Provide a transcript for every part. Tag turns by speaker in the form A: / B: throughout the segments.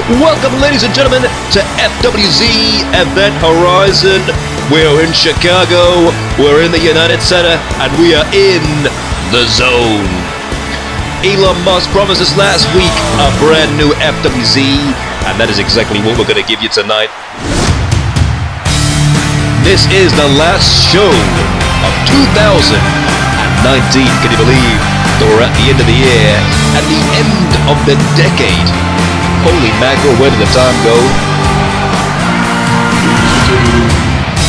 A: Welcome, ladies and gentlemen, to FWZ Event Horizon. We're in Chicago, we're in the United Center, and we are in the zone. Elon Musk promised us last week a brand new FWZ, and that is exactly what we're going to give you tonight. This is the last show of 2019, can you believe that we're at the end of the year, at the end of the decade? Holy mackerel, where did the time go?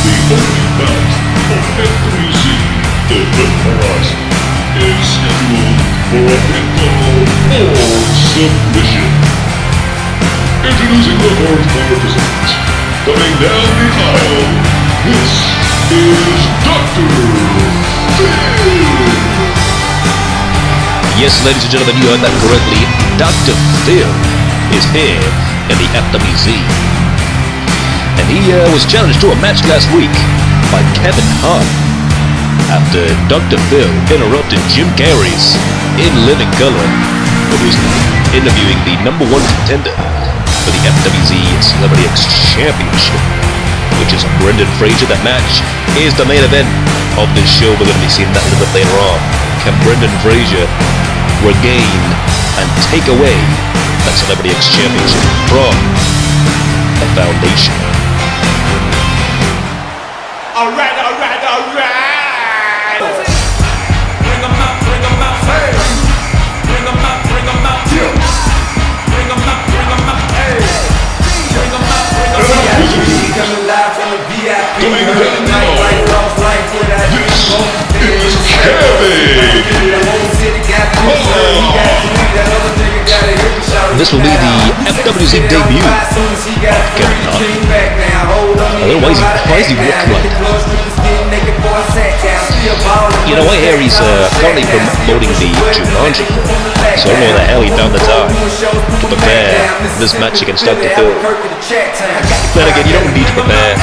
B: The only bout of FWZ Event Horizon is scheduled for a pinfall or submission. Introducing the first participant, coming down the aisle, this is Dr. Phil.
A: Yes, ladies and gentlemen, you heard that correctly. Dr. Phil is here in the FWZ. And he was challenged to a match last week by Kevin Hart after Dr. Phil interrupted Jim Carrey's In Living Color, who was interviewing the #1 contender for the FWZ Celebrity X Championship, which is Brendan Fraser. That match is the main event of this show. We're going to be seeing that a little bit later on. Can Brendan Fraser regain and take away that Celebrity X Championship from the Foundation?
C: Alright. Bring 'em out, hey. Bring 'em out, hey. Bring 'em out, hey. Bring 'em out.
B: Coming live from the VIP. This is Kevin.
A: This will be the FWZ debut of Kevin Hart. I don't know why is he walking like that? You know, I hear he's currently promoting the Jumanji, so I don't know where the hell he found the time to prepare this match against Dr. Phil. Then again, you don't need to prepare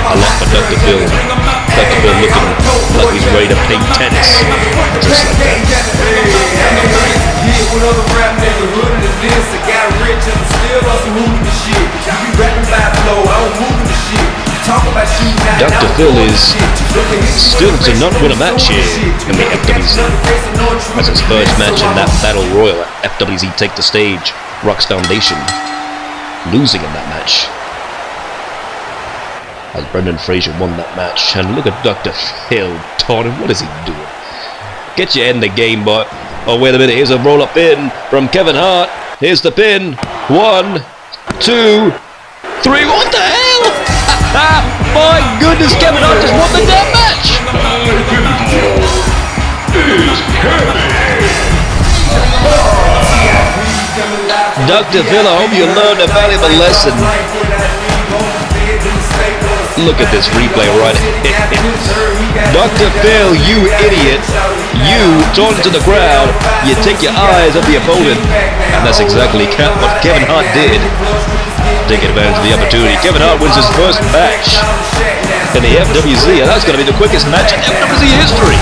A: a lot for Dr. Phil. Dr. Phil looking like he's ready to play tennis, just like that. Dr. Phil is still to not win a match here in the FWZ. That's his first match in that Battle Royal at FWZ Take the Stage, Rocks Foundation, losing in that match. As Brendan Fraser won that match, and look at Dr. Phil taunting. What is he doing? Get your head in the game, boy. Oh, wait a minute, here's a roll-up pin from Kevin Hart. Here's the pin. 1, 2, 3. What the hell? My goodness, Kevin Hart just won the damn match. Dr. Phil, I hope you learned a valuable lesson. Look at this replay right here. Dr. Phil, you idiot. You talking to the crowd. You take your eyes off the opponent. And that's exactly what Kevin Hart did. Taking advantage of the opportunity. Kevin Hart wins his first match in the FWZ. And that's going to be the quickest match in FWZ history.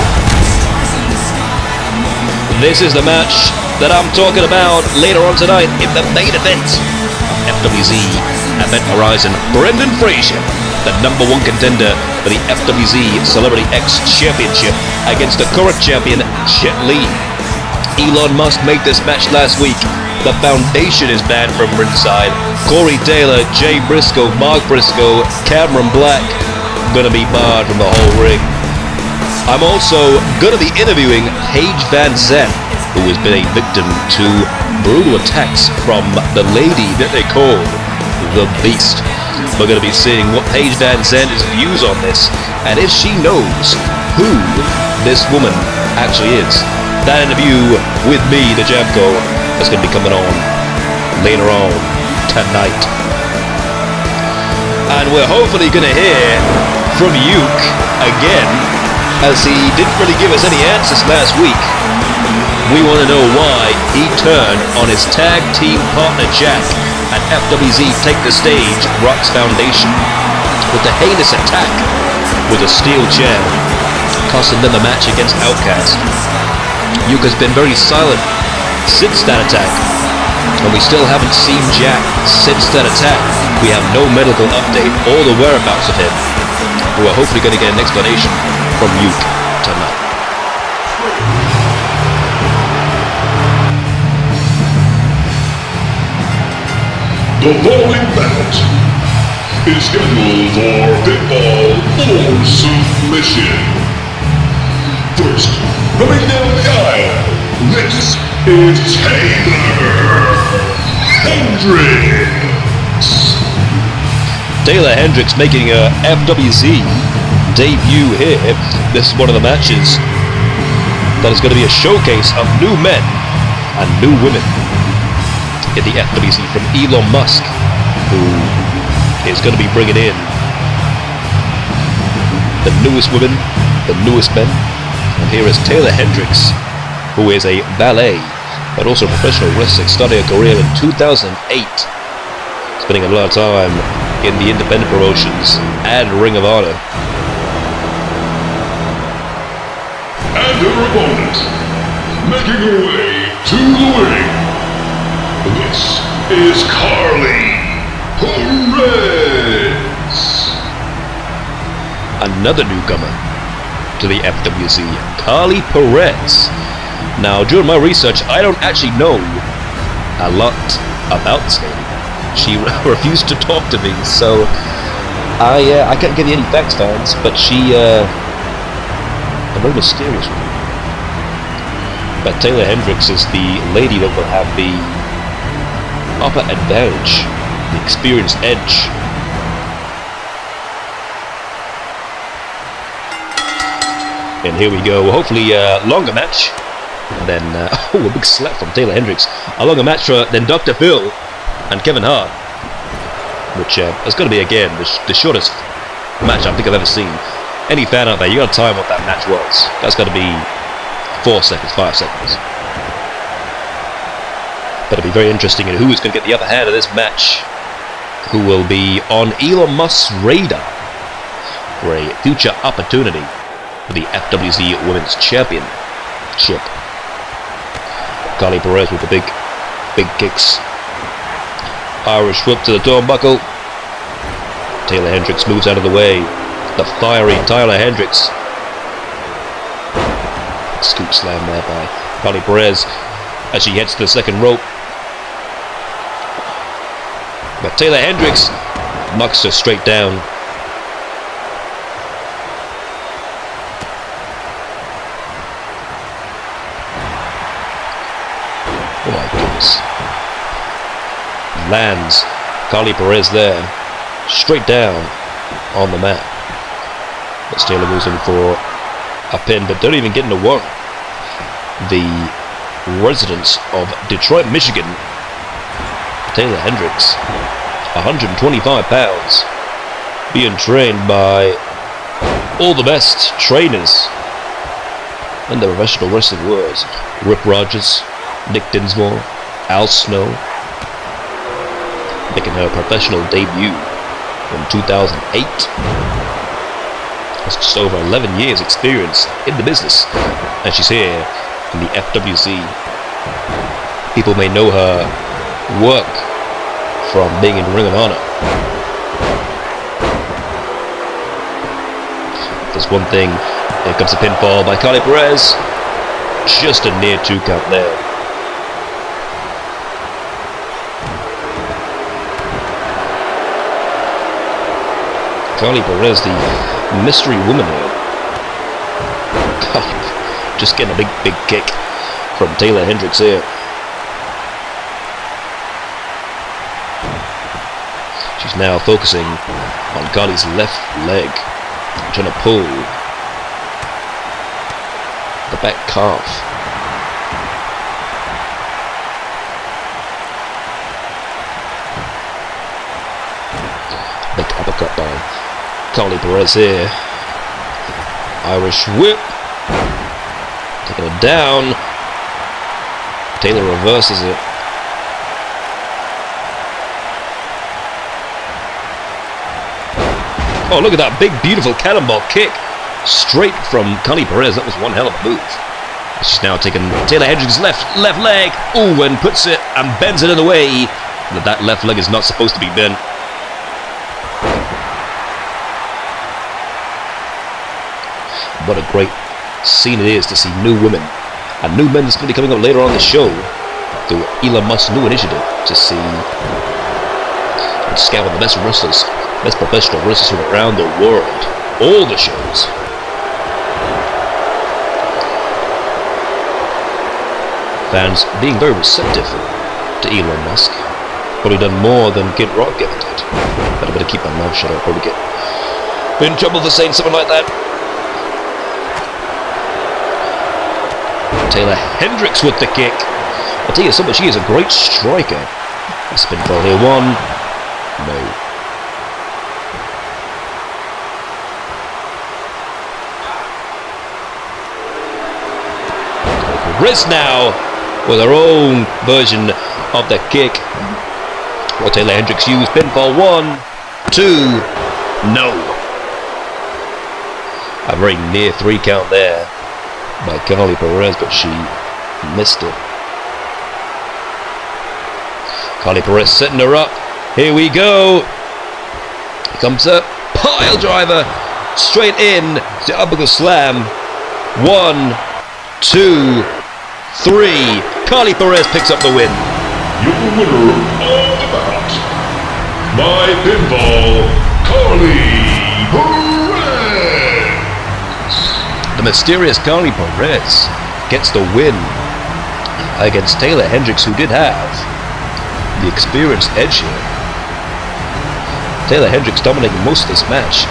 A: This is the match that I'm talking about later on tonight in the main event of FWZ Event Horizon. Brendan Fraser, the #1 contender for the FWZ Celebrity X Championship, against the current champion, Jet Li. Elon Musk made this match last week. The Foundation is banned from ringside. Corey Taylor, Jay Briscoe, Mark Briscoe, Cameron Black gonna be barred from the whole ring. I'm also gonna be interviewing Paige VanZant, who has been a victim to brutal attacks from the lady that they call the Beast. We're going to be seeing what Paige VanZant's views on this, and if she knows who this woman actually is. That interview with me, the Jamco, is going to be coming on later on tonight. And we're hopefully going to hear from Uke again, as he didn't really give us any answers last week. We want to know why he turned on his tag team partner Jack at FWZ Take the Stage Rocks Foundation with the heinous attack with a steel chair, costing them a match against Outcast. Uke has been very silent since that attack, And we still haven't seen Jack since that attack. We have no medical update or the whereabouts of him. We're hopefully going to get an explanation from Yuke tonight.
B: The following bout is scheduled for pinfall or submission. First, coming down the aisle, this is Taylor Hendricks.
A: Taylor Hendricks making a FWZ debut here. This is one of the matches that is going to be a showcase of new men and new women in the FWZ from Elon Musk, who is going to be bringing in the newest women, the newest men. And here is Taylor Hendricks, who is a valet, but also a professional wrestler, starting a career in 2008, spending a lot of time in the independent promotions and Ring of Honor.
B: And her opponent, making her way to the ring, this is Carrey Perez.
A: Another newcomer to the FWZ, Carrey Perez. Now, during my research, I don't actually know a lot about this lady. She refused to talk to me, so I can't give you any facts, fans. But she a very mysterious one. But Taylor Hendricks is the lady that will have the upper advantage, the experience edge. And here we go. Hopefully a longer match than a big slap from Taylor Hendricks. A longer match than Dr. Phil and Kevin Hart, which is going to be again the shortest match I think I've ever seen. Any fan out there, you got to time what that match was. That's got to be 4 seconds, 5 seconds. But it'll be very interesting in who is going to get the upper hand of this match. Who will be on Elon Musk's radar for a future opportunity for the FWZ Women's Championship. Carrey Perez with the big kicks. Irish whip to the turnbuckle. Taylor Hendricks moves out of the way. The fiery Taylor Hendricks. Scoop slam there by Carrey Perez as she heads to the second rope. But Taylor Hendricks knocks her straight down. Oh my goodness. Lands Carrey Perez there, straight down on the mat. But Taylor moves in for a pin, but don't even get into one. The residents of Detroit, Michigan, Taylor Hendricks, 125 pounds, being trained by all the best trainers in the professional wrestling world. Rip Rogers, Nick Dinsmore, Al Snow, making her professional debut in 2008. That's just over 11 years experience in the business, and she's here in the FWZ. People may know her work from being in Ring of Honor. There's one thing, here comes a pinfall by Carrey Perez. Just a near 2 count there. Carrey Perez, the mystery woman here. Just getting a big kick from Taylor Hendricks here. She's now focusing on Carrey's left leg, trying to pull the back calf. Big uppercut by Carrey Perez here. Irish whip. Taking it down. Taylor reverses it. Oh, look at that big, beautiful cannonball kick. Straight from Carrey Perez. That was one hell of a move. She's now taking Taylor Hendricks' left leg. Oh, and puts it and bends it in the way that left leg is not supposed to be bent. What a great scene it is to see new women and new men that's going to be coming up later on the show through Elon Musk's new initiative to see and scout the best wrestlers, best professional wrestlers from around the world. All the shows. Fans being very receptive to Elon Musk. Probably done more than Kid Rock ever did. But I better keep my mouth shut. I'll probably get in trouble for saying something like that. Taylor Hendricks with the kick. I'll tell you something, she is a great striker. A spin fall here, one. No. Wrist now with her own version of the kick. Well, Taylor Hendricks used pinfall, 1, 2, no. A very near 3 count there by Carly Perez, but she missed it. Carly Perez setting her up. Here we go. Here comes a pile driver straight in. The uppercut slam. 1, 2, 3. Carly Perez picks up the win.
B: Your winner of the bout by pinfall, Carly Perez.
A: The mysterious Carly Perez gets the win against Taylor Hendricks, who did have the experienced edge here. Taylor Hendricks dominating most of this match.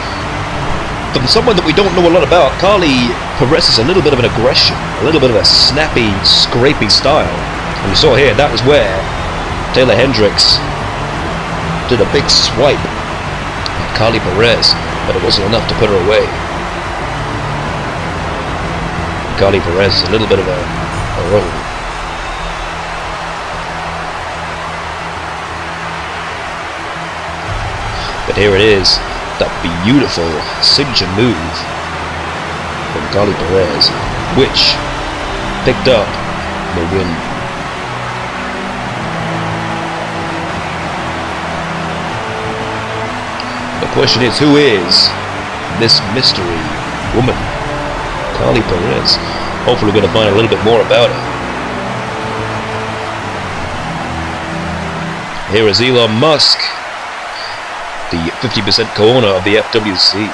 A: From someone that we don't know a lot about, Carly Perez is a little bit of an aggression, a little bit of a snappy, scrapey style. And you saw here, that was where Taylor Hendricks did a big swipe at Carly Perez, but it wasn't enough to put her away. Carly Perez is a little bit of a roll. But here it is, that beautiful signature move from Carly Perez, which picked up the win. The question is, who is this mystery woman? Carly Perez. Hopefully we're going to find a little bit more about her. Here is Elon Musk, the 50% co-owner of the FWZ.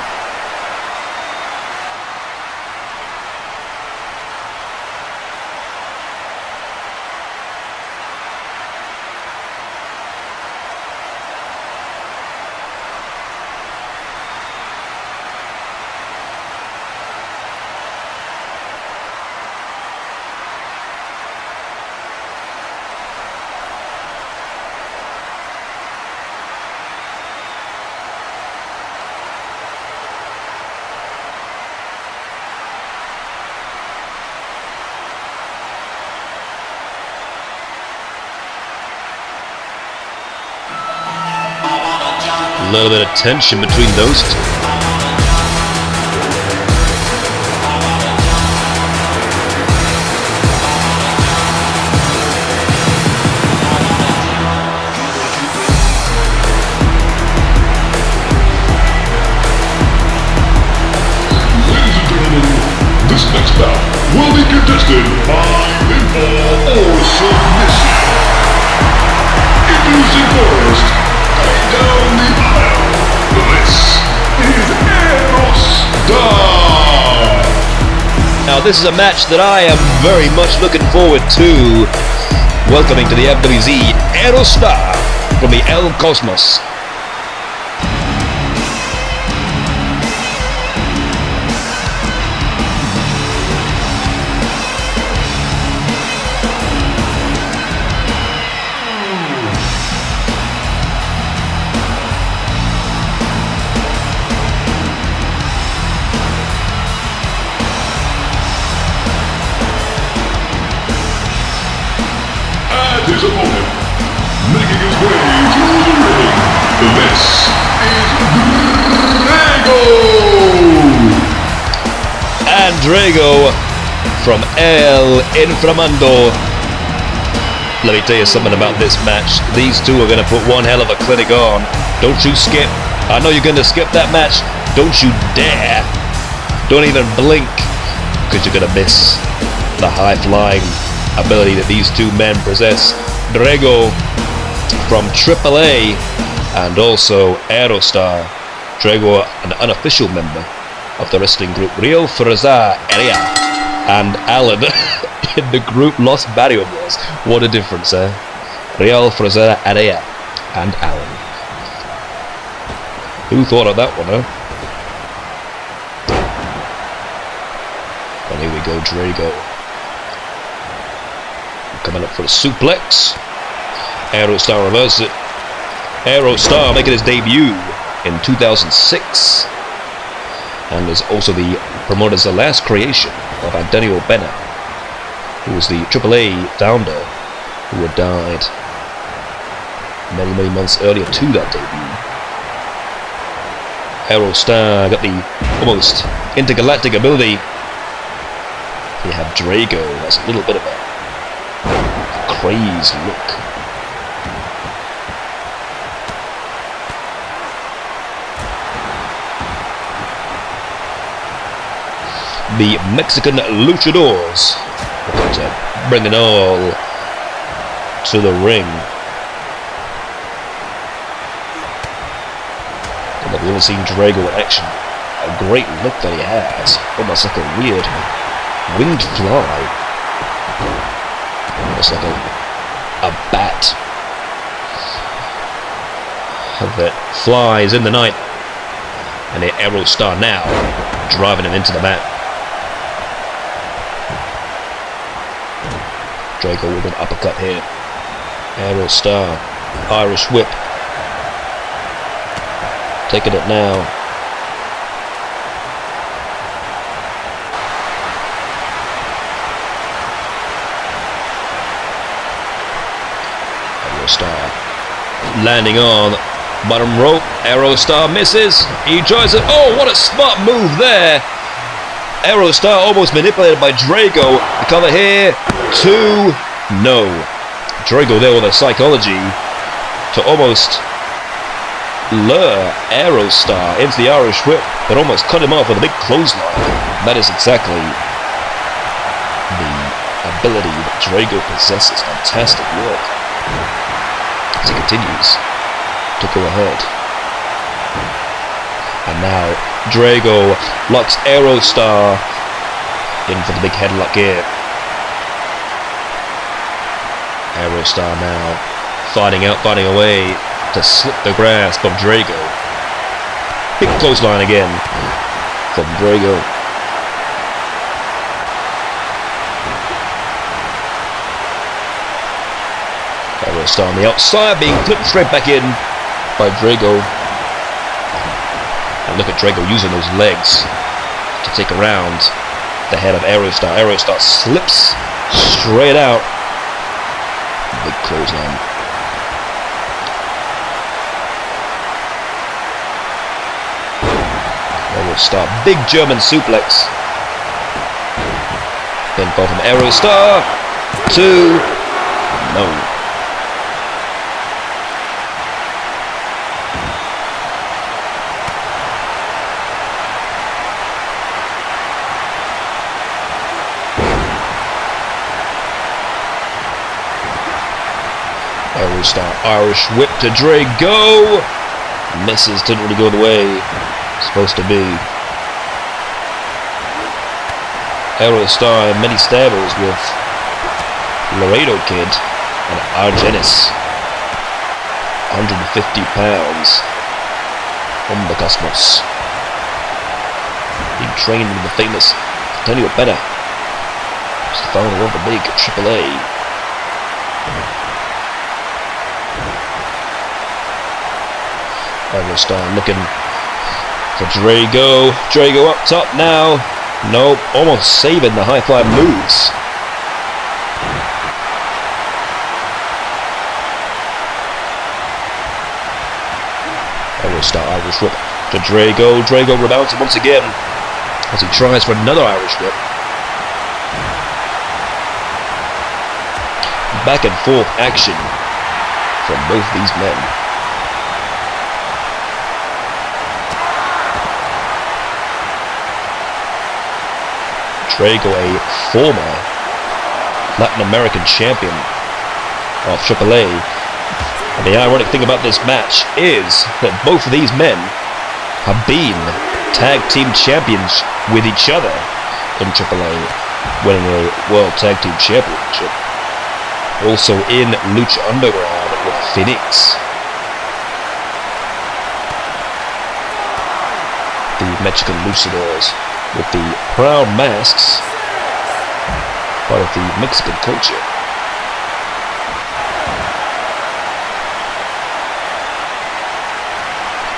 A: A little bit of tension between those two.
B: Ladies and gentlemen, this next bout will be contested by pinfall or submission. Introducing first, going down the aisle, this is Aerostar.
A: Now this is a match that I am very much looking forward to. Welcoming to the FWZ, Aerostar from the El Cosmos.
B: His opponent, making his way to the ring, this is Drago!
A: And Drago from El Inframundo. Let me tell you something about this match. These two are going to put one hell of a clinic on. Don't you skip. I know you're going to skip that match. Don't you dare. Don't even blink, because you're going to miss the high-flying ability that these two men possess. Drago from AAA and also Aerostar. Drago, an unofficial member of the wrestling group Real Fuerza Area, and Alan in the group Los Barrios. What a difference, eh? Real Fuerza Area and Alan. Who thought of that one, huh? And here we go, Drago. Coming up for a suplex. Aerostar reverses it. Aerostar making his debut in 2006. And is also the promoter's last creation of Antonio Bennett, who was the AAA founder who had died many months earlier to that debut. Aerostar got the almost intergalactic ability. You have Drago, that's a little bit of a crazed look. The Mexican luchadors bring it all to the ring. And we've never seen Drago in action. A great look that he has, almost like a weird winged fly, almost like a bat that flies in the night. And the Aerostar now driving him into the mat. Drago with an uppercut here. Aerostar, Irish whip. Taking it now. Aerostar landing on bottom rope. Aerostar misses. He tries it. Oh, what a smart move there. Aerostar almost manipulated by Drago. The cover here. 2. No. Drago there with a psychology to almost lure Aerostar into the Irish whip, but almost cut him off with a big clothesline. That is exactly the ability that Drago possesses. Fantastic work. As he continues to go ahead. And now Drago locks Aerostar in for the big headlock here. Aerostar now fighting away to slip the grasp of Drago. Big clothesline again from Drago. Aerostar on the outside being flipped straight back in by Drago. And look at Drago using those legs to take around the head of Aerostar. Aerostar slips straight out. Big clothesline. Aerostar, big German suplex. Pinfall from Aerostar. 2. No. Aerostar, Irish whip to Drago. Misses, didn't really go the way it's supposed to be. Aerostar, many stabbers with Laredo Kid and Argenis. 150 pounds. On the Cosmos. Being trained with the famous Antonio Bennett. He's the founder of the big AAA. Aerostar looking for Drago. Drago up top now. Nope, almost saving the high fly moves. Aerostar Irish whip to Drago. Drago rebounds once again as he tries for another Irish whip. back and forth action from both these men. Drago, a former Latin American champion of AAA. And the ironic thing about this match is that both of these men have been tag team champions with each other in AAA, winning a World Tag Team Championship. Also in Lucha Underground with Phoenix. The Mexican luchadors with the proud masks, part of the Mexican culture.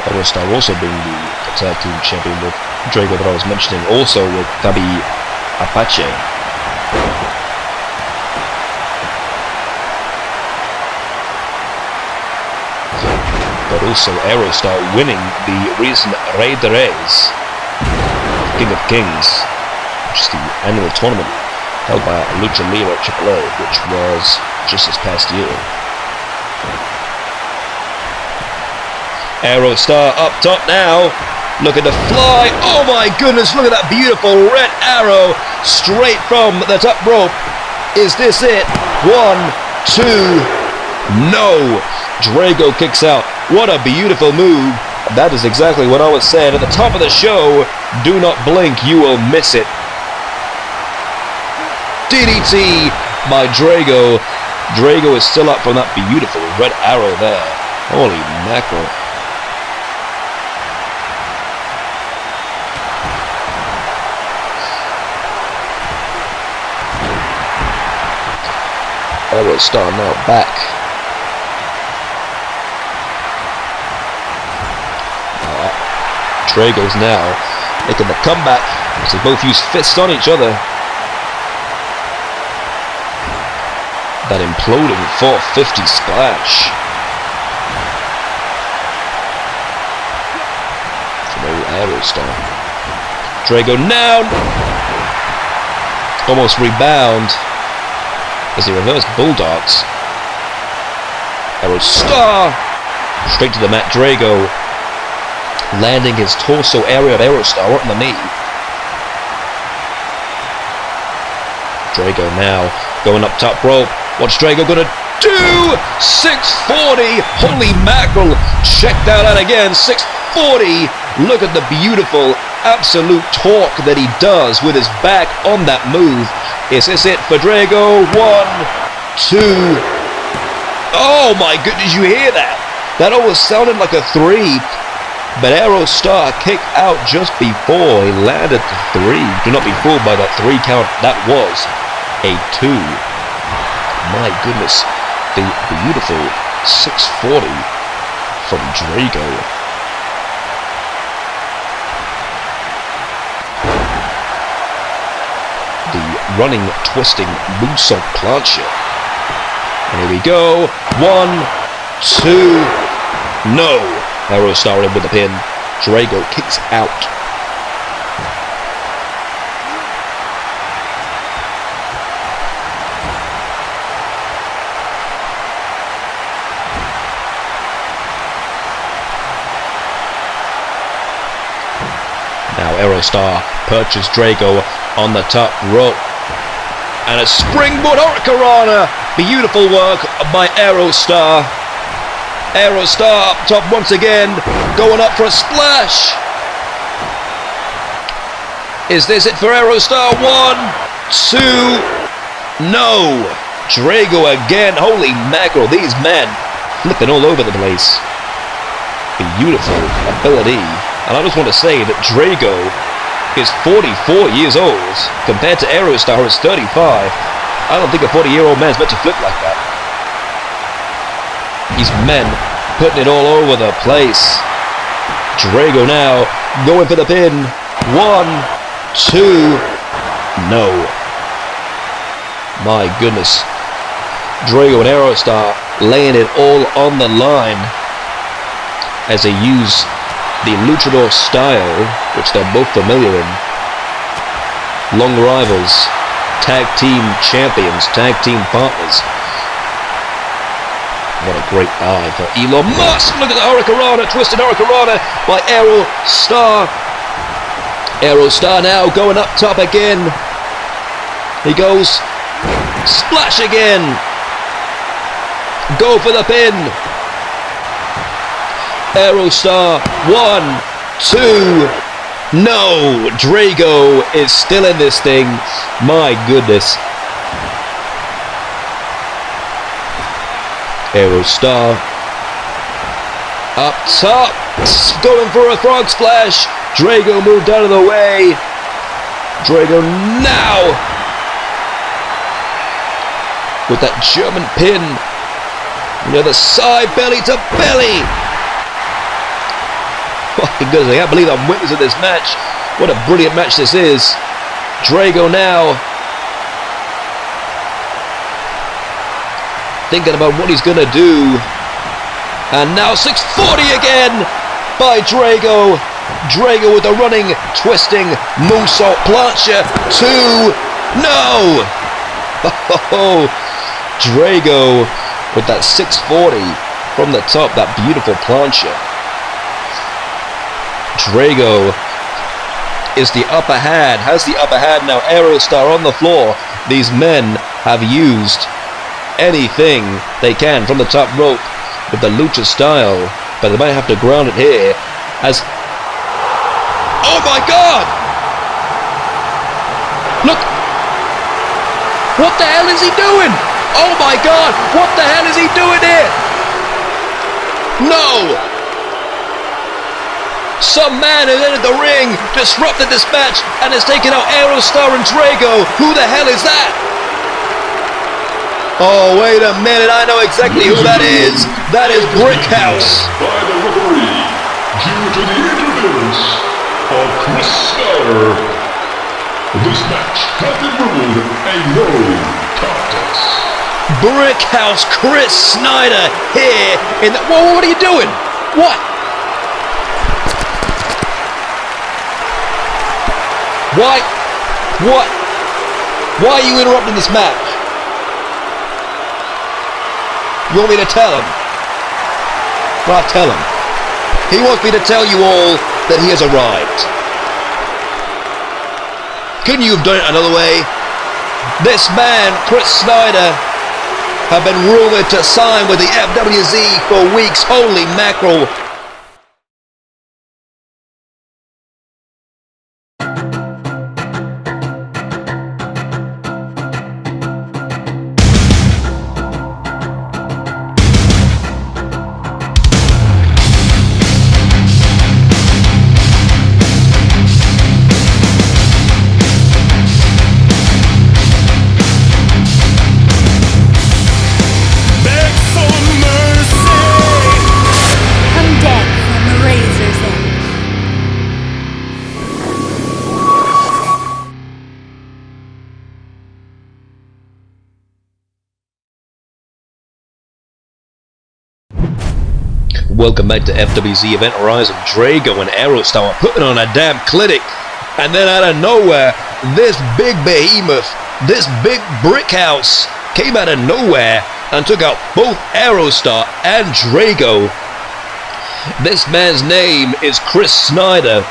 A: Aerostar also being the tag team champion with Drago that I was mentioning, also with Gabi Apache. But also Aerostar winning the recent Rey de Reyes, King of Kings, which is the annual tournament held by Lucha Libre AAA, which was just this past year. Aerostar up top now, looking to fly. Oh my goodness, look at that beautiful red arrow straight from the top rope. Is this it? 1, 2, no. Drago kicks out. What a beautiful move. That is exactly what I was saying at the top of the show. Do not blink, you will miss it. DDT by Drago. Drago is still up from that beautiful red arrow there. Holy mackerel. Aerostar now back. Drago's now making the comeback as they both use fists on each other. That imploding 450 splash from old Aerostar. Drago now almost rebound as he reversed bulldogs. Aerostar straight to the mat. Drago landing his torso area of Aerostar right on the knee. Drago now going up top rope. What's Drago gonna do? 640! Holy mackerel! Check that out again. 640! Look at the beautiful absolute torque that he does with his back on that move. Is this it for Drago? 1, 2. Oh my goodness, you hear that? That almost sounded like a 3. But Aerostar kicked out just before he landed the 3. Do not be fooled by that 3 count. That was a 2. My goodness. The beautiful 640 from Drago. The running, twisting moonsault plancha. And here we go. 1, 2. No. Aerostar in with the pin. Drago kicks out. Now Aerostar perches Drago on the top rope. And a springboard hurricanrana. Beautiful work by Aerostar. Aerostar up top once again, going up for a splash. Is this it for Aerostar? 1, 2, no. Drago again. Holy mackerel, these men flipping all over the place. Beautiful ability. And I just want to say that Drago is 44 years old compared to Aerostar, who is 35. I don't think a 40-year-old man's meant to flip like that. These men putting it all over the place. Drago now going for the pin. 1, 2, no. My goodness. Drago and Aerostar laying it all on the line as they use the luchador style, which they're both familiar in. Long rivals, tag team champions, tag team partners. What a great eye for Elon Musk. Look at the Hurricanrana, twisted Hurricanrana by Aerostar. Aerostar now going up top again. He goes, splash again. Go for the pin. Aerostar, 1, 2. No, Drago is still in this thing. My goodness. Aerostar up top, going for a frog splash. Drago moved out of the way. Drago now with that German pin. The other side, belly to belly. Oh my goodness, I can't believe I'm witnessing this match. What a brilliant match this is. Drago now thinking about what he's gonna do. And now 640 again by Drago. Drago with the running, twisting moonsault plancha. 2. No! Oh, Drago with that 640 from the top, that beautiful plancha. Drago is the upper hand, has the upper hand now. Aerostar on the floor. These men have used anything they can from the top rope with the lucha style, but they might have to ground it here as, oh my god, look, what the hell is he doing? Oh my god, what the hell is he doing here? No, some man has entered the ring, disrupted this match, and has taken out Aerostar and Drago. Who the hell is that? Oh, wait a minute, I know exactly who that is. That is Brickhouse.
B: By the referee, due to the interference of Chris Snyder, this match has been ruled a no contest.
A: Brickhouse Chris Snyder here in the... Whoa, what are you doing? What? Why? What? Why are you interrupting this match? You want me to tell him? Well, I'll tell him. He wants me to tell you all that he has arrived. Couldn't you have done it another way? This man, Chris Snyder, have been rumored to sign with the FWZ for weeks. Holy mackerel. Welcome back to FWZ Event Horizon. Drago and Aerostar are putting on a damn clinic, and then out of nowhere, this big behemoth, this big brick house came out of nowhere and took out both Aerostar and Drago. This man's name is Chris Snyder.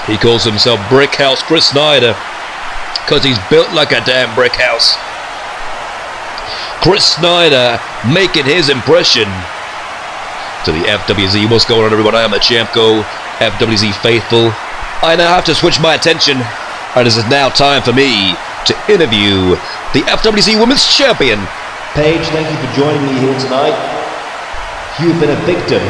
A: He calls himself Brick House Chris Snyder because he's built like a damn brick house. Chris Snyder making his impression to the FWZ. What's going on, everyone? I am the Champ Go, FWZ faithful. I now have to switch my attention, and it is now time for me to interview the FWZ Women's Champion. Paige, thank you for joining me here tonight. You've been a victim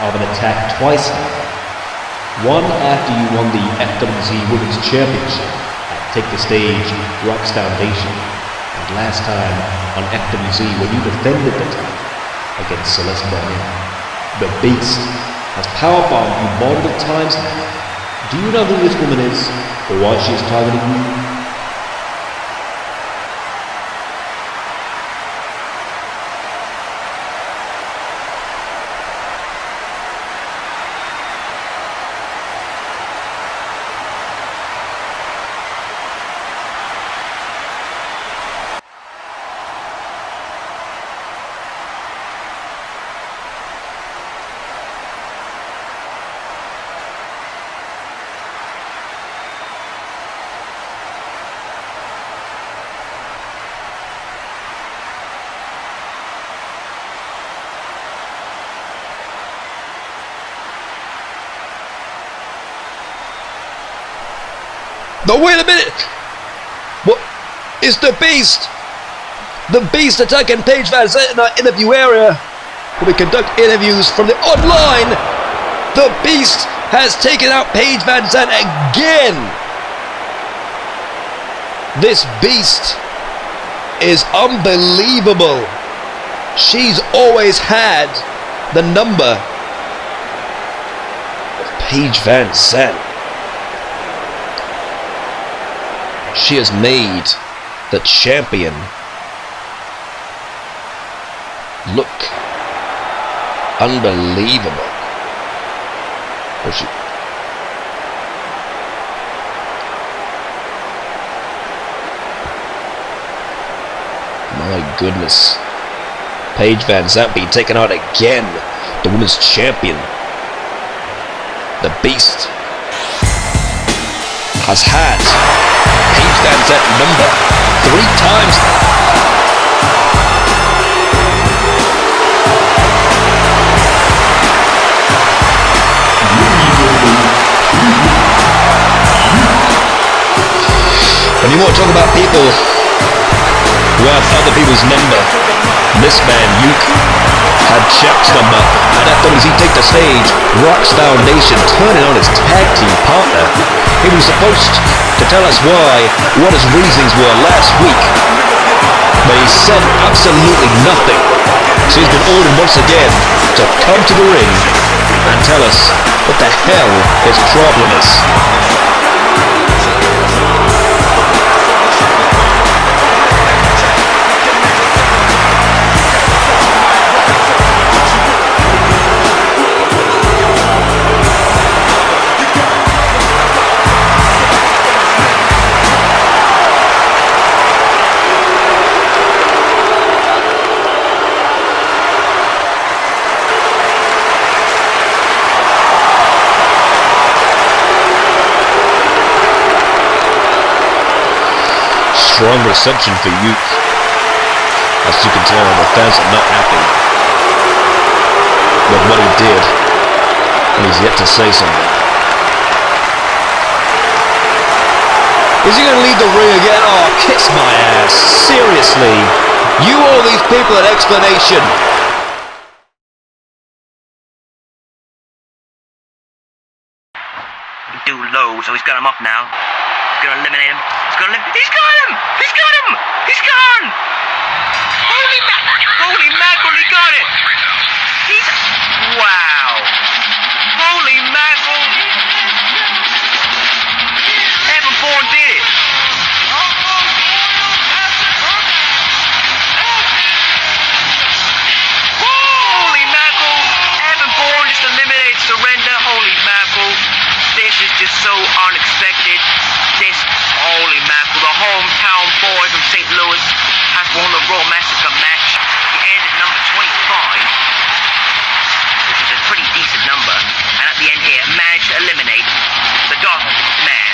A: of an attack twice now. One after you won the FWZ Women's Championship at Take the Stage Rocks Foundation, and last time on FWZ when you defended the title against Celeste Bonnet. The Beast has powerbombed you multiple times now. Do you know who this woman is, or why she is targeting you? No, wait a minute! What? It's the Beast! The Beast attacking Paige VanZant in our interview area, where we conduct interviews from the online. The Beast has taken out Paige VanZant again! This Beast is unbelievable. She's always had the number of Paige VanZant. She has made the champion look unbelievable. My goodness. Paige VanZant being taken out again. The women's champion. The Beast has had Paige VanZant number 3 times. When you want to talk about people who have other people's number, this man, Yuke, had Shaq's number, and FWZ take the stage. Rock's Foundation turning on his tag team partner. He was supposed to tell us what his reasons were last week, but he said absolutely nothing. So he's been ordered once again to come to the ring and tell us what the hell his problem is. Strong reception for Yuke. As you can tell, the fans are not happy with what he did, and he's yet to say something. Is he going to leave the ring again? Oh, kiss my ass. Seriously. You owe these people an explanation.
D: Dude low, so he's got him up now. He's gonna eliminate him. He's got him! He's got him! He's gone! Holy mackerel, he got it! Wow! Holy mackerel! Evan Bourne did it! Holy mackerel! Evan Bourne just eliminated Surrender. Holy mackerel! This is just so unexpected. Holy mackerel, the hometown boy from St. Louis has won the Raw Massacre match. He ended number 25, which is a pretty decent number, and at the end here managed to eliminate the Dark Man.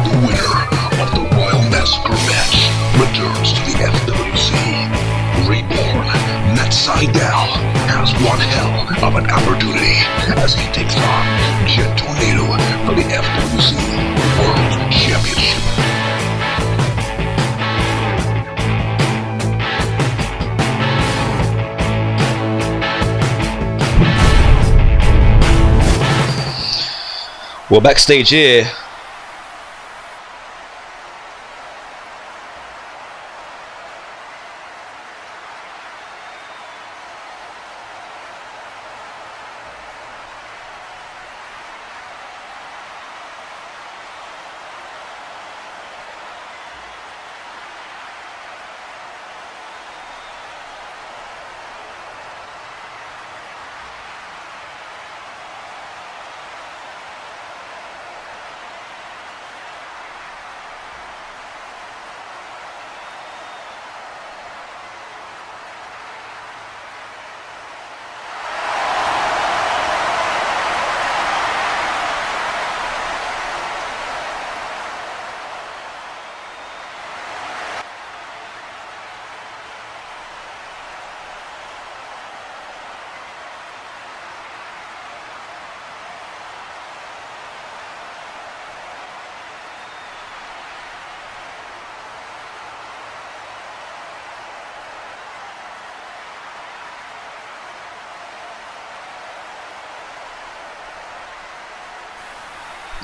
B: The winner of the Royal Massacre match returns to the FWC. Reborn, Matt Sydal has one hell of an opportunity as he takes on Jet Tornado for the FWC World Championship.
A: Well, backstage here,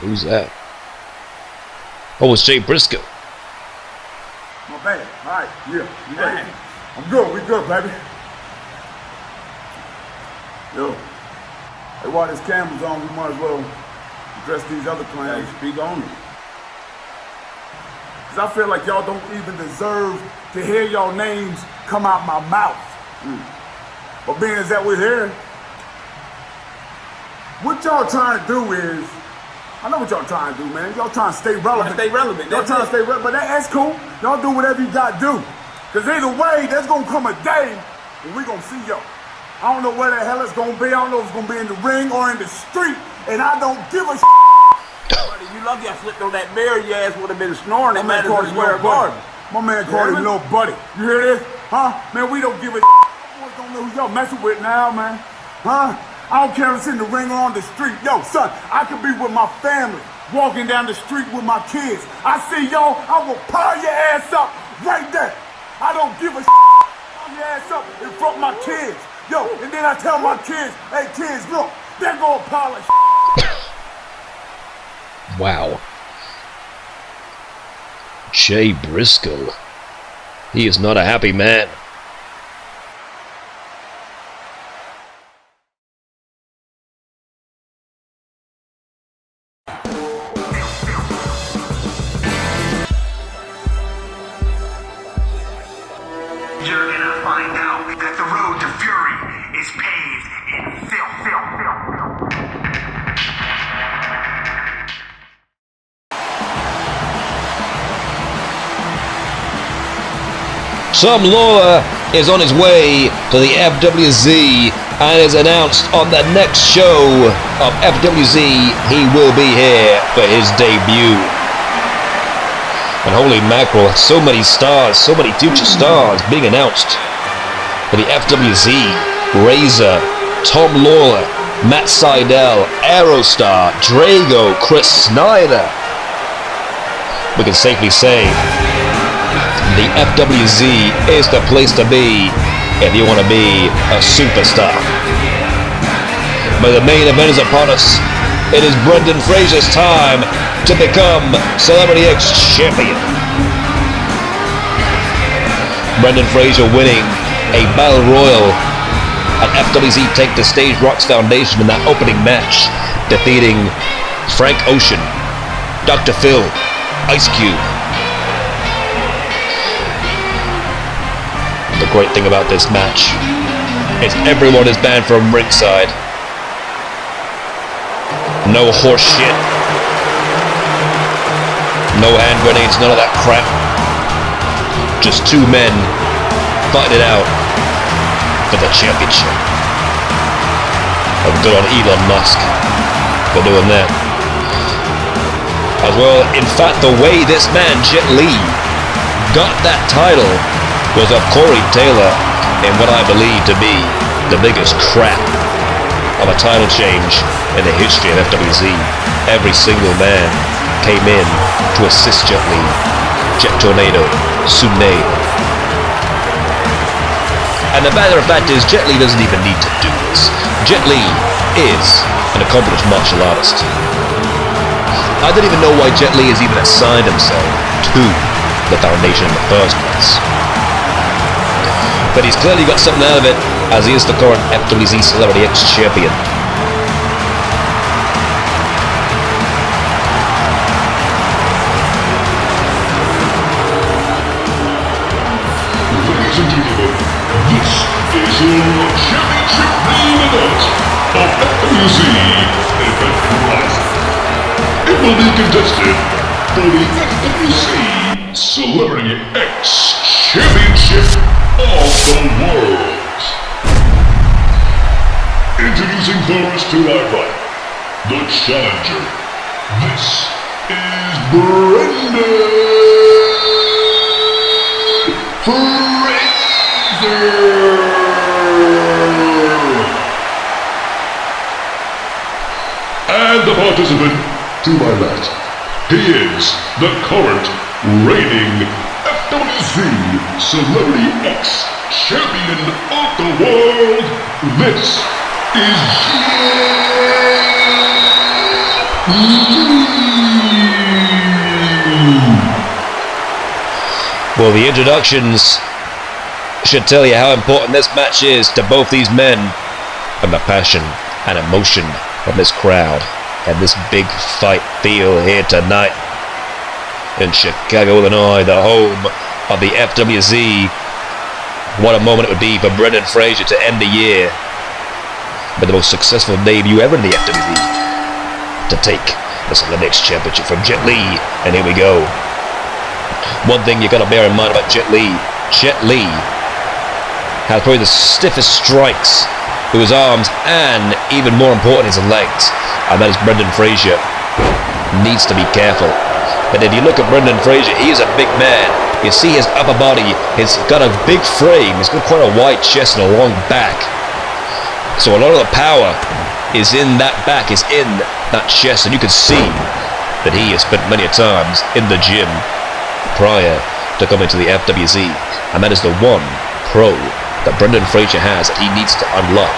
A: Who's that? Oh, it's Jay Briscoe.
E: My bad. All right, yeah, you ready? I'm good. We good, baby. Yo, hey, while this camera's on, we might as well address these other claims. Speak on it. Cause I feel like y'all don't even deserve to hear y'all names come out my mouth. But being as that we're here, what y'all trying to do is, I know what y'all trying to do, man. Y'all trying to stay relevant.
F: Stay relevant.
E: Y'all trying to stay relevant, but that's cool. Y'all do whatever you got to do. Because either way, there's going to come a day when we going to see y'all. I don't know where the hell it's going to be. I don't know if it's going to be in the ring or in the street. And I don't give a
F: Buddy, you lucky I slipped on that mirror. Your ass would have been snoring.
E: My
F: That
E: man called him little buddy. My man called him little buddy. You hear this? Huh? Man, we don't give a boys don't know who y'all messing with now, man. Huh? I don't care if it's in the ring or on the street. Yo, son, I could be with my family, walking down the street with my kids. I see y'all, I will pile your ass up right there. I don't give a pile your ass up in front of my kids. Yo, and then I tell my kids, hey kids, look, they're gonna pile of
A: Wow. Jay Briscoe. He is not a happy man.
B: You're gonna find out that the road to fury is paved in filth.
A: Tom Lawler is on his way to the FWZ and is announced on the next show of FWZ he will be here for his debut. And holy mackerel, so many stars, so many future stars being announced for the FWZ. Razor, Tom Lawler, Matt Sydal, Aerostar, Drago, Chris Snyder. We can safely say the FWZ is the place to be if you want to be a superstar. But the main event is upon us. It is Brendan Fraser's time to become Celebrity X champion. Brendan Fraser winning a Battle Royal at FWZ Take the Stage Rocks Foundation in that opening match, defeating Frank Ocean, Dr. Phil, Ice Cube. The great thing about this match is everyone is banned from ringside. No horse shit. No hand grenades, none of that crap. Just two men fighting it out for the championship. And good on Elon Musk for doing that. As well, in fact, the way this man, Jet Li, got that title was of Corey Taylor in what I believe to be the biggest crap of a title change in the history of FWZ. Every single man came in to assist Jet Li. Jet Tornado, Sune. And the matter of fact is, Jet Li doesn't even need to do this. Jet Li is an accomplished martial artist. I don't even know why Jet Li has even assigned himself to the foundation in the first place. But he's clearly got something out of it, as he is the current FWZ Celebrity X champion.
B: Ladies and gentlemen, this is your championship main event of FWZ Event Horizon. It will be contested for the FWZ Celebrity X Championship of the World. Introducing first to my right, the challenger. This is Brendan Fraser. And the participant to my left, he is the current reigning FWZ Celebrity X Champion of the World. This is Jet
A: Well, the introductions should tell you how important this match is to both these men, and the passion and emotion from this crowd and this big fight feel here tonight in Chicago, Illinois, the home of the FWZ. What a moment it would be for Brendan Fraser to end the year with the most successful debut ever in the FWZ, to take this Olympics championship from Jet Li. And here we go. One thing you gotta bear in mind about Jet Li has probably the stiffest strikes to his arms, and even more important, his legs. And that is Brendan Fraser. Needs to be careful. But if you look at Brendan Fraser, he is a big man. You see his upper body, he's got a big frame, he's got quite a wide chest and a long back. So a lot of the power is in that back, is in that chest, and you can see that he has spent many times in the gym prior to coming to the FWZ. And that is the one pro that Brendan Fraser has that he needs to unlock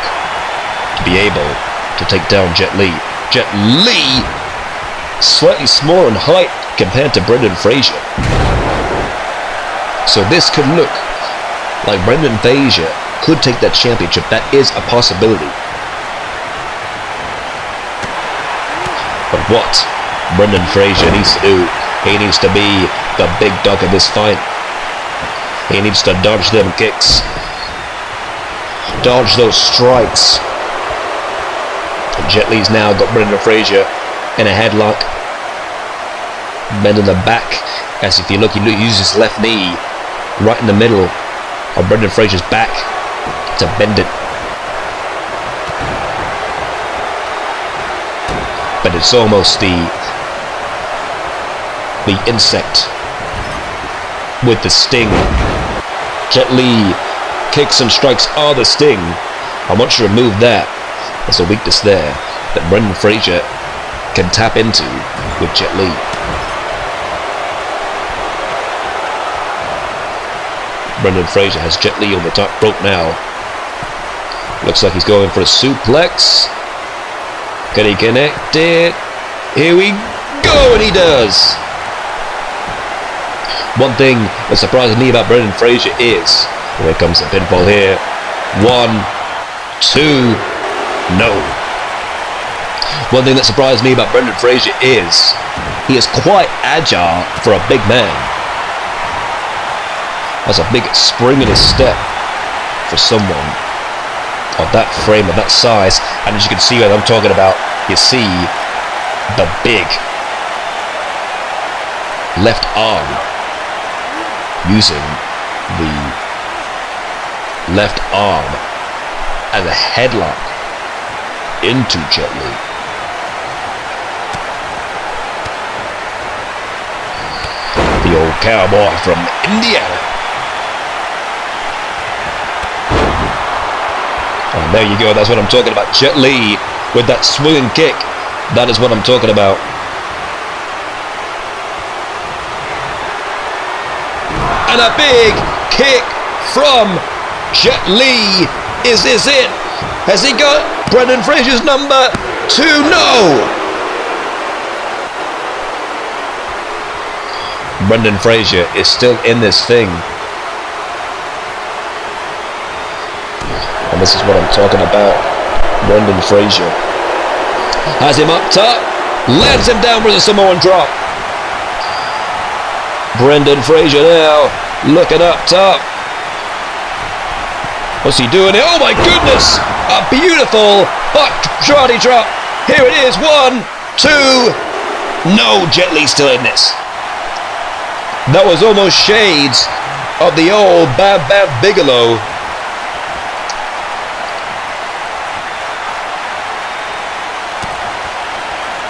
A: to be able to take down Jet Li. Jet Li, slightly smaller in height compared to Brendan Fraser. So this could look like Brendan Fraser could take that championship. That is a possibility. But what Brendan Fraser needs to do, he needs to be the big dog of this fight. He needs to dodge them kicks, dodge those strikes. Jet Li's now got Brendan Fraser in a headlock, bending the back, as if you look, he uses his left knee right in the middle of Brendan Fraser's back to bend it. But it's almost the insect with the sting. Jet Li kicks and strikes are the sting. And once you remove that, there's a weakness there that Brendan Fraser can tap into with Jet Li. Brendan Fraser has Jet Li on the top rope now. Looks like he's going for a suplex. Can he connect it? Here we go, and he does. One thing that surprises me about Brendan Fraser is, here comes the pinfall here. 1, 2, no. One thing that surprises me about Brendan Fraser is he is quite agile for a big man. Has a big spring in his step for someone of that frame, of that size. And as you can see what I'm talking about, you see the big left arm, using the left arm as a headlock into Jet Li. The old cowboy from Indiana. And there you go, that's what I'm talking about. Jet Li with that swinging kick. That is what I'm talking about. And a big kick from Jet Li. Is this it? Has he got Brendan Fraser's number 2? No! Brendan Fraser is still in this thing. And this is what I'm talking about. Brendan Fraser has him up top, lands him down with a Samoan drop. Brendan Fraser now looking up top. What's he doing here? Oh my goodness! A beautiful hot karate drop. Here it is. 1, 2. No, Jet Li still in this. That was almost shades of the old Bam Bam Bigelow.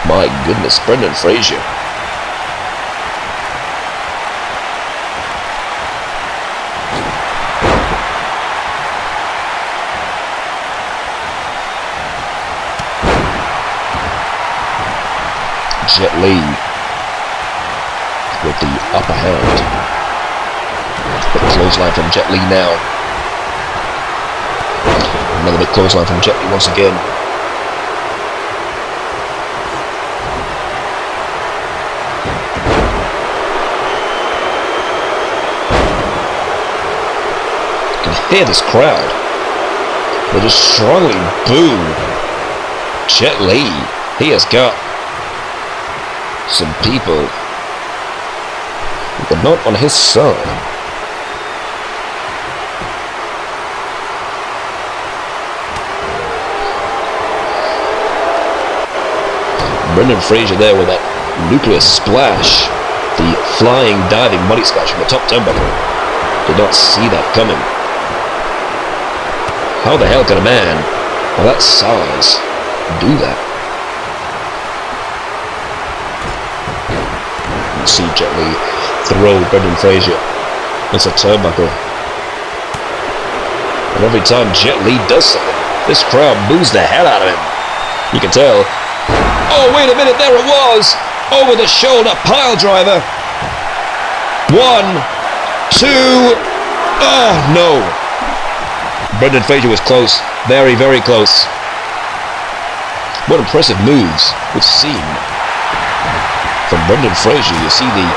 A: My goodness, Brendan Fraser. Jet Li with the upper hand. The clothesline from Jet Li now. Another big clothesline from Jet Li once again. Hear this crowd. They just strongly boo Jet Li. He has got some people who are not on his side. Brendan Fraser there with that nuclear splash. The flying, diving money splash from the top turnbuckle. Did not see that coming. How the hell can a man of that size do that? You see Jet Li throw Brendan Fraser. It's a turnbuckle. And every time Jet Li does something, this crowd boos the hell out of him. You can tell. Oh, wait a minute, there it was! Over the shoulder pile driver. 1, 2. Oh, no. Brendan Fraser was close. Very, very close. What impressive moves we've seen from Brendan Fraser. You see the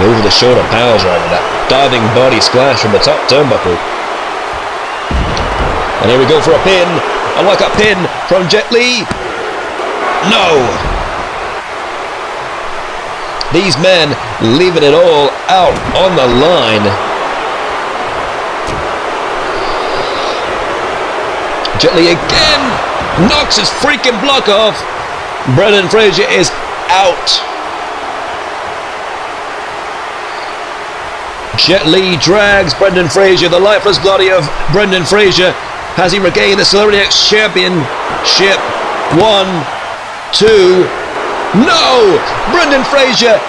A: over-the-shoulder power driver, that diving body splash from the top turnbuckle. And here we go for a pin. I like a pin from Jet Li. No. These men leaving it all out on the line. Jet Li again knocks his freaking block off. Brendan Fraser is out. Jet Li drags Brendan Fraser, the lifeless body of Brendan Fraser. Has he regained the Celebrity X Championship? 1, 2. No! Brendan Fraser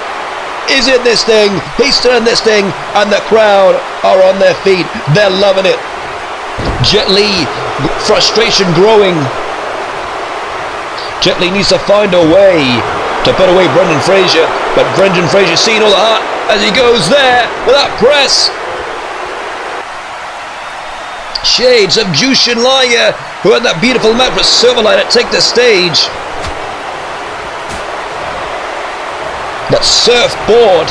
A: is in this thing. He's turned this thing, and the crowd are on their feet. They're loving it. Jet Li, frustration growing. Jet Li needs to find a way to put away Brendan Fraser, but Brendan Fraser seeing all the heart as he goes there with that press. Shades of Jushin Liger, who had that beautiful match with Silverlight take the stage. That surfboard.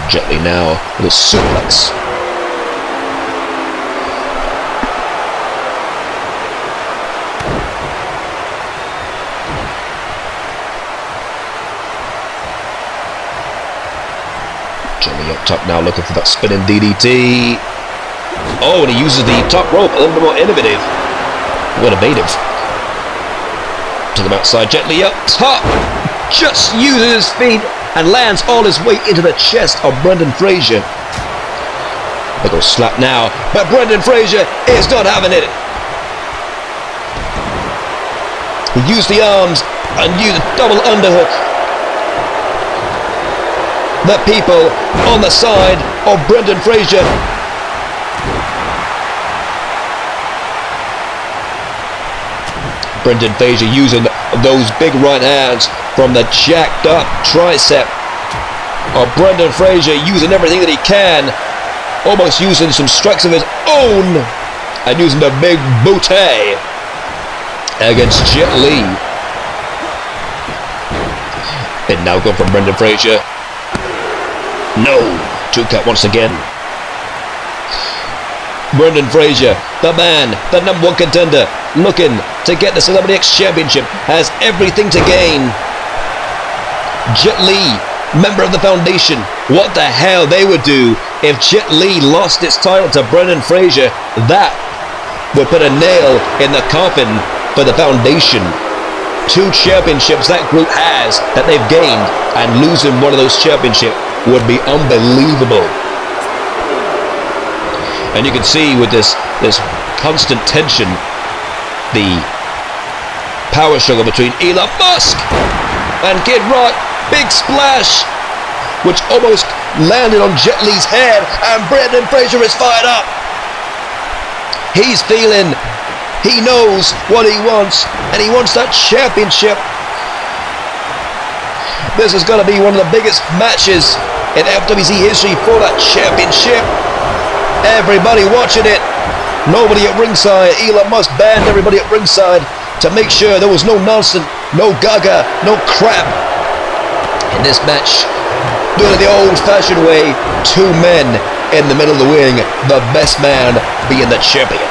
A: Jet Li now with a suplex. Jet Li up top now looking for that spinning DDT. Oh, and he uses the top rope, a little bit more innovative. Innovative. To the outside, Jet Li up top. Just uses his feet and lands all his weight into the chest of Brendan Fraser. They go slap now, but Brendan Fraser is not having it. He used the arms and used a double underhook. The people on the side of Brendan Fraser. Brendan Fraser using those big right hands from the jacked up tricep of Brendan Fraser, using everything that he can, almost using some strikes of his own, and using the big bootay against Jet Li. And now go from Brendan Fraser. No, 2 count once again. Brendan Fraser, the man, the #1 contender, looking to get the Celebrity X Championship, has everything to gain. Jet Li, member of the Foundation, what the hell they would do if Jet Li lost its title to Brendan Fraser. That would put a nail in the coffin for the Foundation. 2 championships that group has that they've gained, and losing one of those championships would be unbelievable. And you can see with this constant tension, the power struggle between Elon Musk and Kid Rock. Big splash, which almost landed on Jet Li's head, and Brendan Fraser is fired up. He's feeling, he knows what he wants, and he wants that championship. This is going to be one of the biggest matches in FWZ history for that championship. Everybody watching it. Nobody at ringside. Elon Musk banned everybody at ringside to make sure there was no nonsense, no gaga, no crap. In this match, doing it the old-fashioned way, two men in the middle of the ring, the best man being the champion.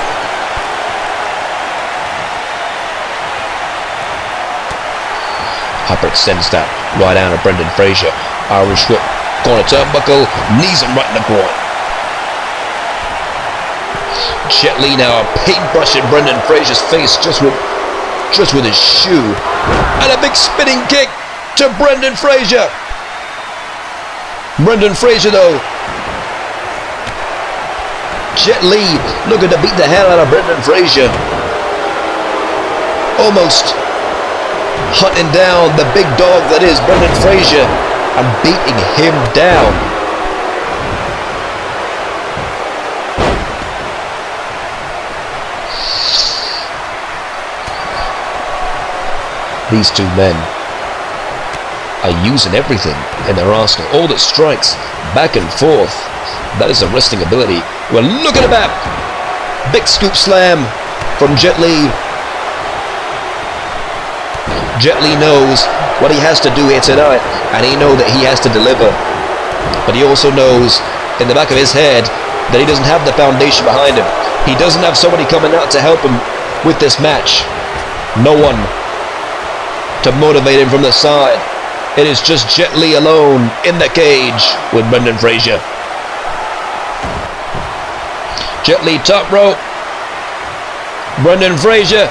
A: Hyperextends that right down to Brendan Fraser. Irish whip, corner turnbuckle, knees him right in the groin. Jet Li now paintbrushing Brendan Fraser's face just with his shoe. And a big spinning kick to Brendan Fraser. Brendan Fraser though. Jet Li looking to beat the hell out of Brendan Fraser. Almost hunting down the big dog that is Brendan Fraser and beating him down. These two men are using everything in their arsenal. All that strikes back and forth. That is the wrestling ability. Well, look at that. Big scoop slam from Jet Li. Jet Li knows what he has to do here tonight, and he knows that he has to deliver. But he also knows in the back of his head that he doesn't have the foundation behind him. He doesn't have somebody coming out to help him with this match. No one to motivate him from the side. It is just Jet Li alone in the cage with Brendan Fraser. Jet Li top rope. Brendan Fraser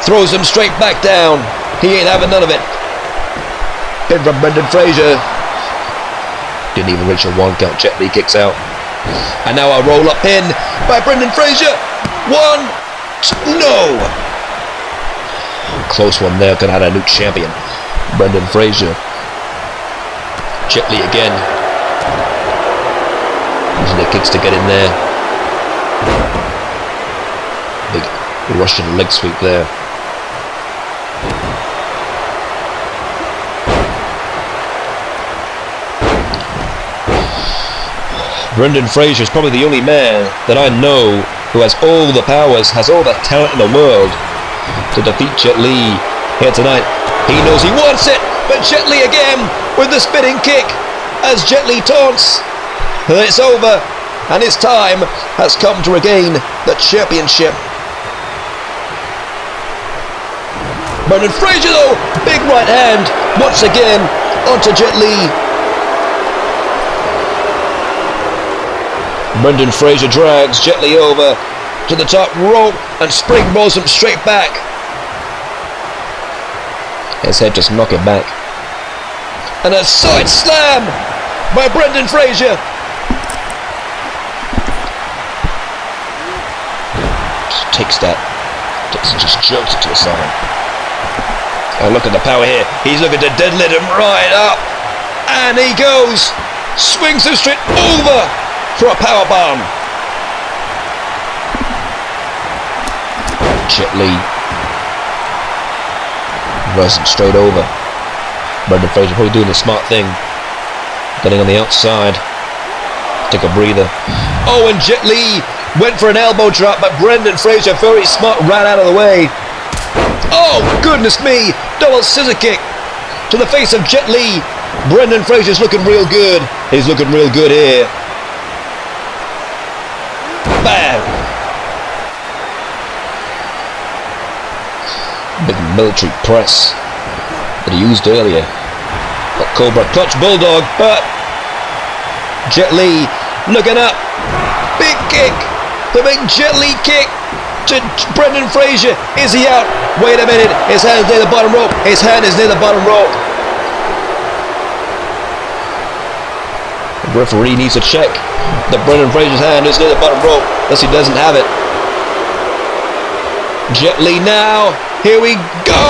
A: throws him straight back down. He ain't having none of it. Pin from Brendan Fraser. Didn't even reach a 1 count. Jet Li kicks out. And now a roll up pin by Brendan Fraser. 1, 2, no. Close one there. Could have had a new champion. Brendan Fraser. Jet Li again. Using the kicks to get in there. Big Russian leg sweep there. Brendan Fraser is probably the only man that I know who has all the powers, has all the talent in the world to defeat Jet Li here tonight. He knows he wants it, but Jet Li again with the spinning kick as Jet Li taunts. It's over, and his time has come to regain the championship. Brendan Fraser though, big right hand once again onto Jet Li. Brendan Fraser drags Jet Li over to the top rope and springboards him straight back. His head just knock it back. And a side slam by Brendan Fraser. Just takes that, just jerks it to the side. And look at the power here. He's looking to deadlift him right up. And he goes. Swings him straight over for a power bomb. Jet Li reversing straight over. Brendan Fraser probably doing the smart thing, getting on the outside. Take a breather. Oh, and Jet Li went for an elbow drop, but Brendan Fraser, very smart, ran out of the way. Oh, goodness me! Double scissor kick to the face of Jet Li. Brendan Fraser's looking real good. He's looking real good here. Bam! Big military press that he used earlier. A Cobra clutch bulldog, but Jet Li looking up. Big kick. The big Jet Li kick to Brendan Fraser. Is he out? Wait a minute. His hand's near the bottom rope. His hand is near the bottom rope. The referee needs to check that Brendan Fraser's hand is near the bottom rope, unless he doesn't have it. Jet Li now. Here we go.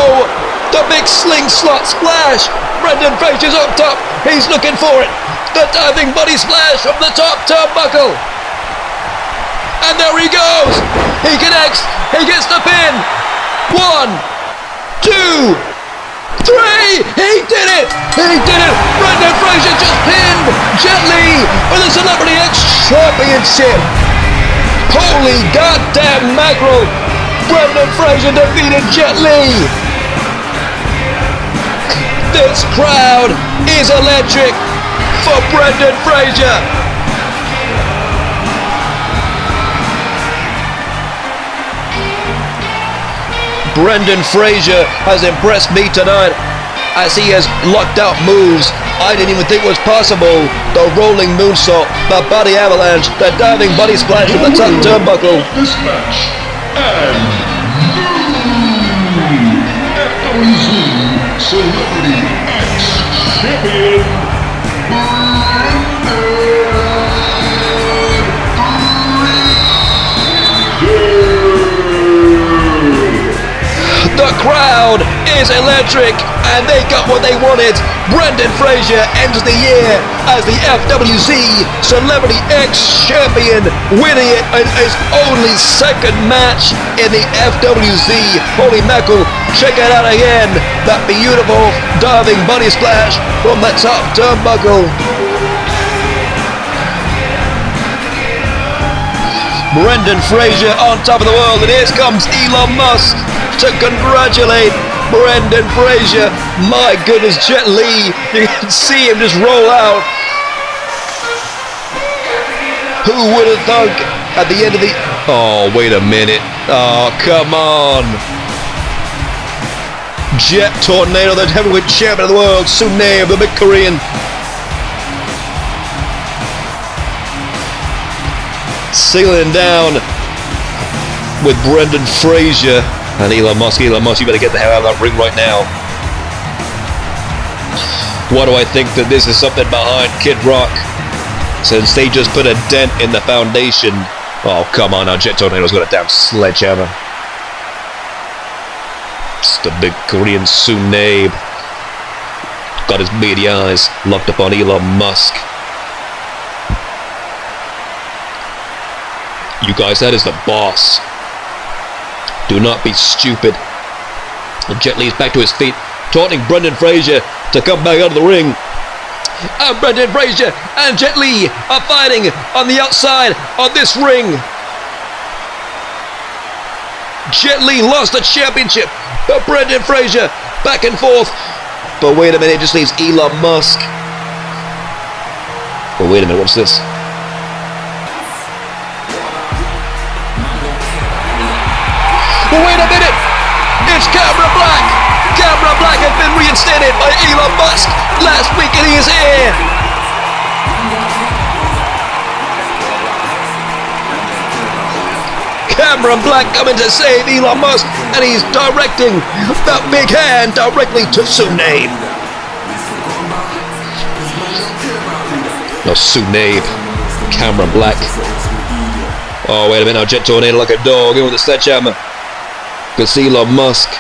A: The big sling slot splash. Brendan Fraser's up top. He's looking for it. The diving body splash from the top turnbuckle. And there he goes. He connects. He gets the pin. 1, 2, 3. He did it. He did it. Brendan Fraser just pinned Jet Li for the Celebrity X Championship. Holy goddamn mackerel. Brendan Fraser defeated Jet Li. This crowd is electric for Brendan Fraser. Brendan Fraser has impressed me tonight as he has locked out moves I didn't even think was possible. The rolling moonsault, the body avalanche, the diving body splash from the top turnbuckle.
B: This match and FWZ Celebrity X Champion
A: The crowd is electric and they got what they wanted. Brendan Fraser ends the year as the FWZ Celebrity X Champion, winning it in his only second match in the FWZ. Holy mackerel, check it out again. That beautiful diving body splash from the top turnbuckle. Brendan Fraser on top of the world, and here comes Elon Musk to congratulate Brendan Fraser. My goodness, Jet Li, you can see him just roll out. Who would have thunk at the end of the... Oh, wait a minute. Oh, come on. Jet Tornado, the heavyweight champion of the world, Sunay, the big Korean. Sailing down with Brendan Fraser and Elon Musk. Elon Musk, you better get the hell out of that ring right now. Why do I think that this is something behind Kid Rock? Since they just put a dent in the foundation. Oh, come on now, Jet Tornado's got a damn sledgehammer. It's the big Korean Sunay. Got his beady eyes locked upon Elon Musk. You guys, that is the boss. Do not be stupid. And Jet Li's back to his feet, taunting Brendan Fraser to come back out of the ring. And Brendan Fraser and Jet Li are fighting on the outside of this ring. Jet Li lost the championship, but Brendan Fraser back and forth. But wait a minute, it just leaves Elon Musk. But wait a minute, what's this? Wait a minute! It's Camera Black! Camera Black has been reinstated by Elon Musk last week in his ear! Camera Black coming to save Elon Musk, and he's directing that big hand directly to Sunay. No, Sunay. Camera Black. Oh, wait a minute now, Jet Tornado like a dog in with the sledgehammer. Good see Elon Musk.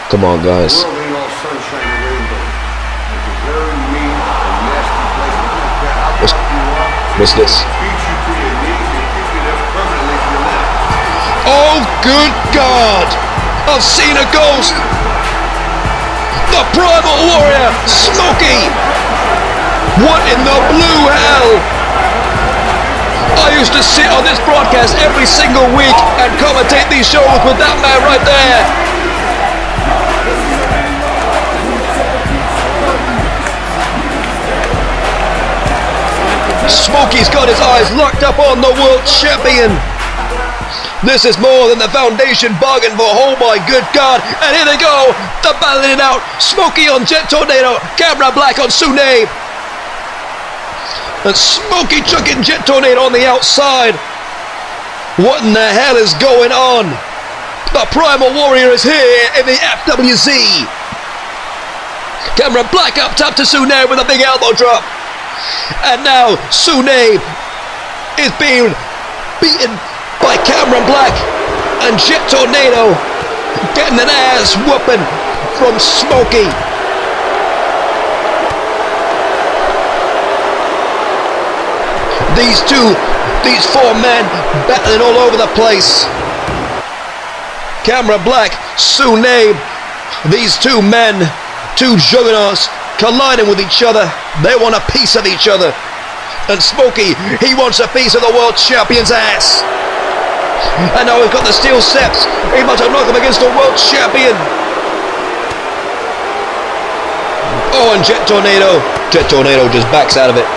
A: Come on, guys. What's this? Oh, good God! I've seen a ghost! The Primal Warrior, Smokey! What in the blue hell? I used to sit on this broadcast every single week and commentate these shows with that man right there. Smokey's got his eyes locked up on the world champion. This is more than the foundation bargained for. Oh my good God. And here they go. They're battling it out. Smokey on Jet Tornado. Camera Black on Sunay. And Smokey chucking Jet Tornado on the outside. What in the hell is going on? The Primal Warrior is here in the FWZ. Camera Black up top to Sunay with a big elbow drop. And now Sunay is being beaten by Camera Black. And Jet Tornado getting an ass whooping from Smokey. These four men battling all over the place. Camera Black, Sunay, these two men, two juggernauts colliding with each other. They want a piece of each other. And Smokey, he wants a piece of the world champion's ass. And now we've got the steel steps. He must have knocked him against the world champion. Oh, and Jet Tornado. Jet Tornado just backs out of it.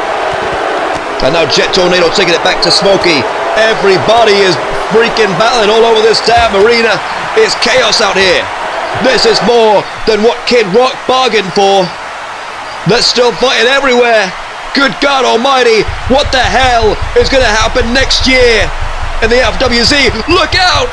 A: And now Jet Tornado taking it back to Smokey. Everybody is freaking battling all over this damn arena. It's chaos out here. This is more than what Kid Rock bargained for. They're still fighting everywhere. Good God almighty, what the hell is going to happen next year in the FWZ? Look out!